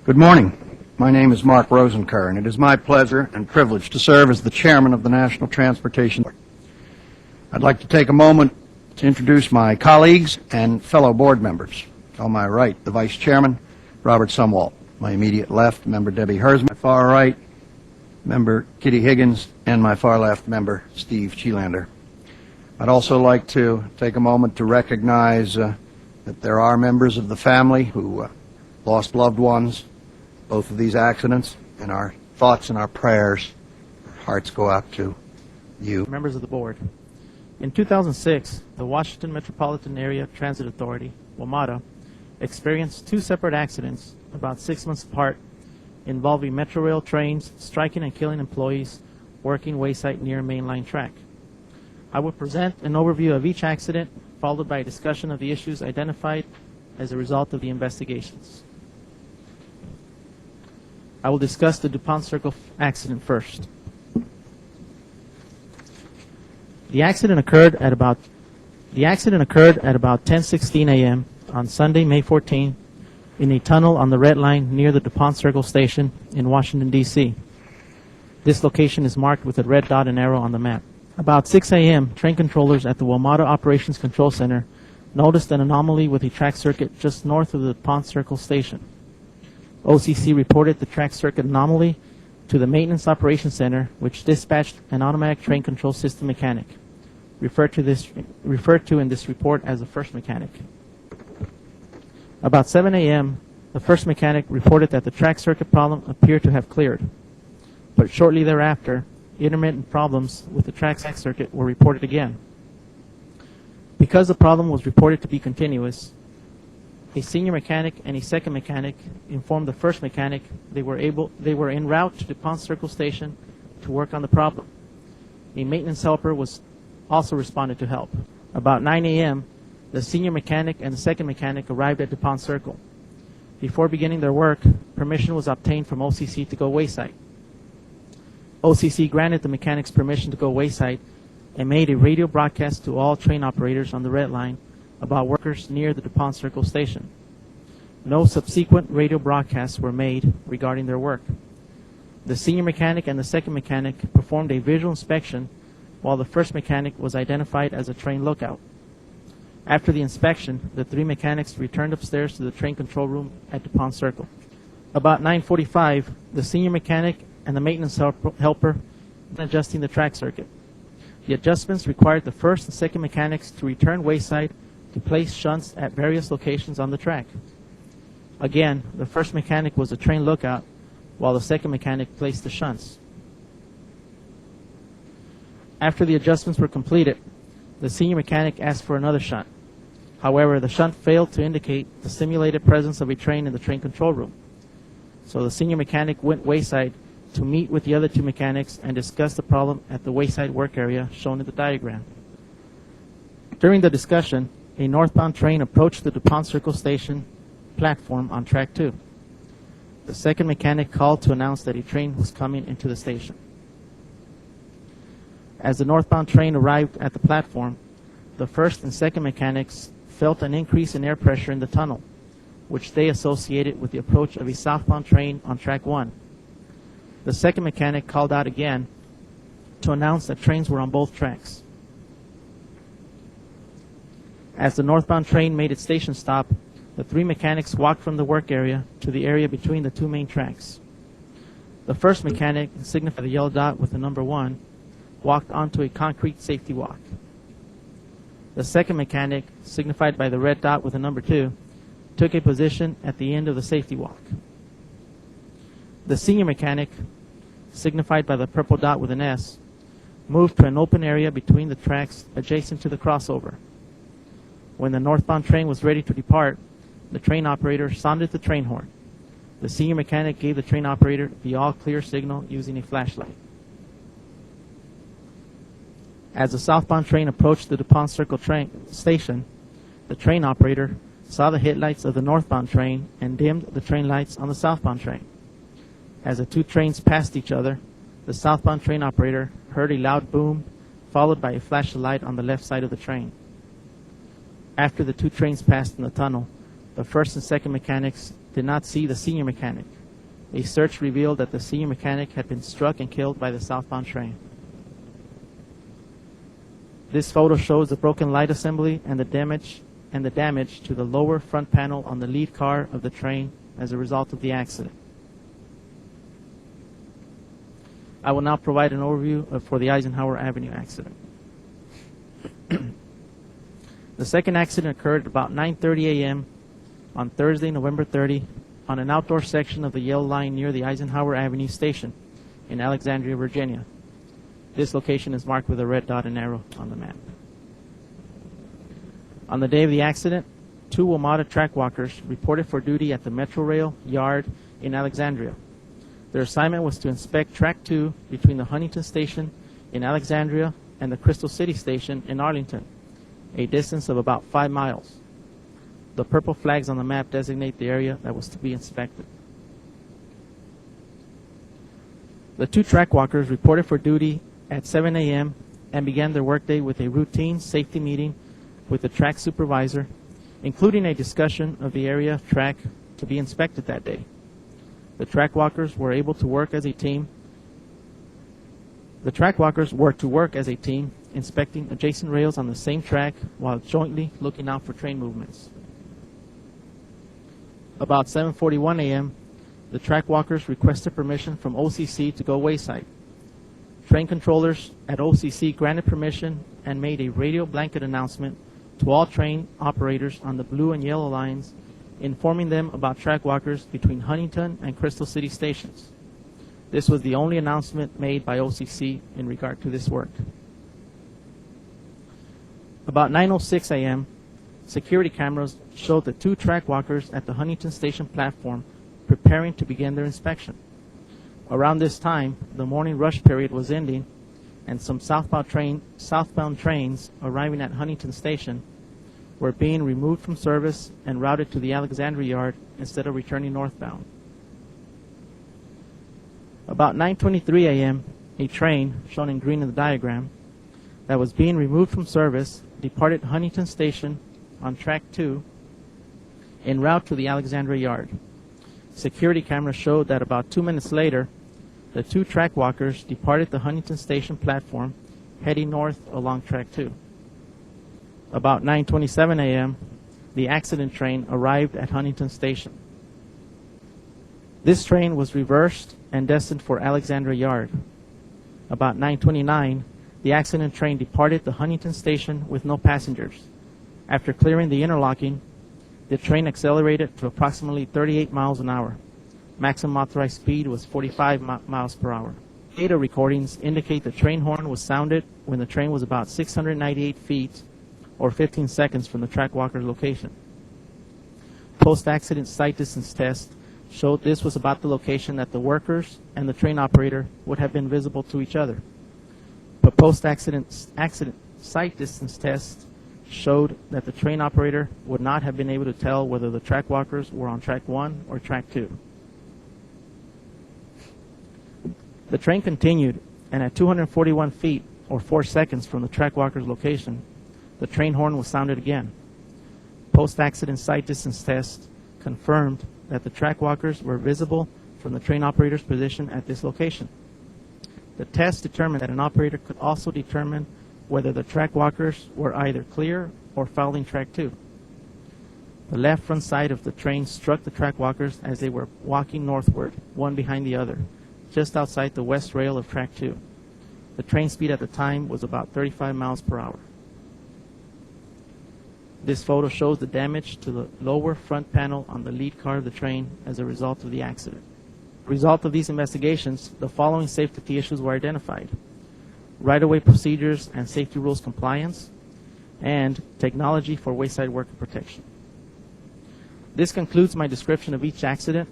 Good morning. My name is Mark Rosenker, and it is my pleasure and privilege to serve as the chairman of the National Transportation Board. I'd like to take a moment to introduce my colleagues and fellow board members. On my right, the vice chairman, Robert Sumwalt. My immediate left, member Debbie Hersman. My far right, member Kitty Higgins, and my far left, member Steve Cheelander. I'd also like to take a moment to recognize that there are members of the family who lost loved ones, both of these accidents, and our thoughts and our prayers, our hearts go out to you. Members of the board. In 2006, the Washington Metropolitan Area Transit Authority, WMATA, experienced two separate accidents about 6 months apart involving Metrorail trains striking and killing employees working wayside near mainline track. I will present an overview of each accident, followed by a discussion of the issues identified as a result of the investigations. I will discuss the DuPont Circle accident first. The accident occurred at about 10:16 a.m. on Sunday, May 14, in a tunnel on the Red Line near the DuPont Circle station in Washington, D.C. This location is marked with a red dot and arrow on the map. About 6 a.m., train controllers at the WMATA Operations Control Center noticed an anomaly with a track circuit just north of the DuPont Circle station. OCC reported the track circuit anomaly to the Maintenance Operations Center, which dispatched an automatic train control system mechanic, referred to in this report as the first mechanic. About 7 a.m., the first mechanic reported that the track circuit problem appeared to have cleared, but shortly thereafter, intermittent problems with the track circuit were reported again. Because the problem was reported to be continuous, a senior mechanic and a second mechanic informed the first mechanic they were en route to DuPont Circle Station to work on the problem. A maintenance helper was also responded to help. About 9 a.m., the senior mechanic and the second mechanic arrived at DuPont Circle. Before beginning their work, permission was obtained from OCC to go wayside. OCC granted the mechanics permission to go wayside and made a radio broadcast to all train operators on the Red Line about workers near the DuPont Circle station. No subsequent radio broadcasts were made regarding their work. The senior mechanic and the second mechanic performed a visual inspection while the first mechanic was identified as a train lookout. After the inspection, the three mechanics returned upstairs to the train control room at DuPont Circle. About 9:45, the senior mechanic and the maintenance helper began adjusting the track circuit. The adjustments required the first and second mechanics to return wayside to place shunts at various locations on the track. Again, the first mechanic was a train lookout, while the second mechanic placed the shunts. After the adjustments were completed, the senior mechanic asked for another shunt. However, the shunt failed to indicate the simulated presence of a train in the train control room. So the senior mechanic went wayside to meet with the other two mechanics and discuss the problem at the wayside work area shown in the diagram. During the discussion, a northbound train approached the DuPont Circle Station platform on track 2. The second mechanic called to announce that a train was coming into the station. As the northbound train arrived at the platform, the first and second mechanics felt an increase in air pressure in the tunnel, which they associated with the approach of a southbound train on track 1. The second mechanic called out again to announce that trains were on both tracks. As the northbound train made its station stop, the three mechanics walked from the work area to the area between the two main tracks. The first mechanic, signified by the yellow dot with the number 1, walked onto a concrete safety walk. The second mechanic, signified by the red dot with the number 2, took a position at the end of the safety walk. The senior mechanic, signified by the purple dot with an S, moved to an open area between the tracks adjacent to the crossover. When the northbound train was ready to depart, the train operator sounded the train horn. The senior mechanic gave the train operator the all-clear signal using a flashlight. As the southbound train approached the DuPont Circle station, the train operator saw the headlights of the northbound train and dimmed the train lights on the southbound train. As the two trains passed each other, the southbound train operator heard a loud boom, followed by a flash of light on the left side of the train. After the two trains passed in the tunnel, the first and second mechanics did not see the senior mechanic. A search revealed that the senior mechanic had been struck and killed by the southbound train. This photo shows the broken light assembly and the damage to the lower front panel on the lead car of the train as a result of the accident. I will now provide an overview for the Eisenhower Avenue accident. The second accident occurred about 9:30 a.m. on Thursday, November 30, on an outdoor section of the Yellow Line near the Eisenhower Avenue station in Alexandria, Virginia. This location is marked with a red dot and arrow on the map. On the day of the accident, 2 WMATA track walkers reported for duty at the Metrorail yard in Alexandria. Their assignment was to inspect Track 2 between the Huntington Station in Alexandria and the Crystal City Station in Arlington, a distance of about 5 miles. The purple flags on the map designate the area that was to be inspected. The 2 track walkers reported for duty at 7 a.m. and began their workday with a routine safety meeting with the track supervisor, including a discussion of the area of track to be inspected that day. The track walkers were able to work as a team. The track walkers were to work as a team, inspecting adjacent rails on the same track while jointly looking out for train movements. About 7:41 a.m., the track walkers requested permission from OCC to go wayside. Train controllers at OCC granted permission and made a radio blanket announcement to all train operators on the blue and yellow lines, informing them about track walkers between Huntington and Crystal City stations. This was the only announcement made by OCC in regard to this work. About 9:06 a.m., security cameras showed the 2 track walkers at the Huntington Station platform preparing to begin their inspection. Around this time, the morning rush period was ending, and some southbound trains arriving at Huntington Station were being removed from service and routed to the Alexandria yard instead of returning northbound. About 9:23 a.m., a train, shown in green in the diagram, that was being removed from service departed Huntington Station on Track 2 en route to the Alexandria yard. Security cameras showed that about 2 minutes later, the 2 track walkers departed the Huntington Station platform, heading north along Track 2. About 9:27 a.m., the accident train arrived at Huntington Station. This train was reversed and destined for Alexandria Yard. About 9:29, the accident train departed the Huntington Station with no passengers. After clearing the interlocking, the train accelerated to approximately 38 miles an hour. Maximum authorized speed was 45 miles per hour. Data recordings indicate the train horn was sounded when the train was about 698 feet or 15 seconds from the track walker's location. Post-accident sight distance test showed this was about the location that the workers and the train operator would have been visible to each other. But post-accident sight distance test showed that the train operator would not have been able to tell whether the track walkers were on Track 1 or Track 2. The train continued, and at 241 feet, or 4 seconds from the track walker's location, the train horn was sounded again. Post-accident sight distance test confirmed that the track walkers were visible from the train operator's position at this location. The test determined that an operator could also determine whether the track walkers were either clear or following Track 2. The left front side of the train struck the track walkers as they were walking northward, one behind the other, just outside the west rail of Track 2. The train speed at the time was about 35 miles per hour. This photo shows the damage to the lower front panel on the lead car of the train as a result of the accident. As a result of these investigations, the following safety issues were identified: right-of-way procedures and safety rules compliance, and technology for wayside worker protection. This concludes my description of each accident.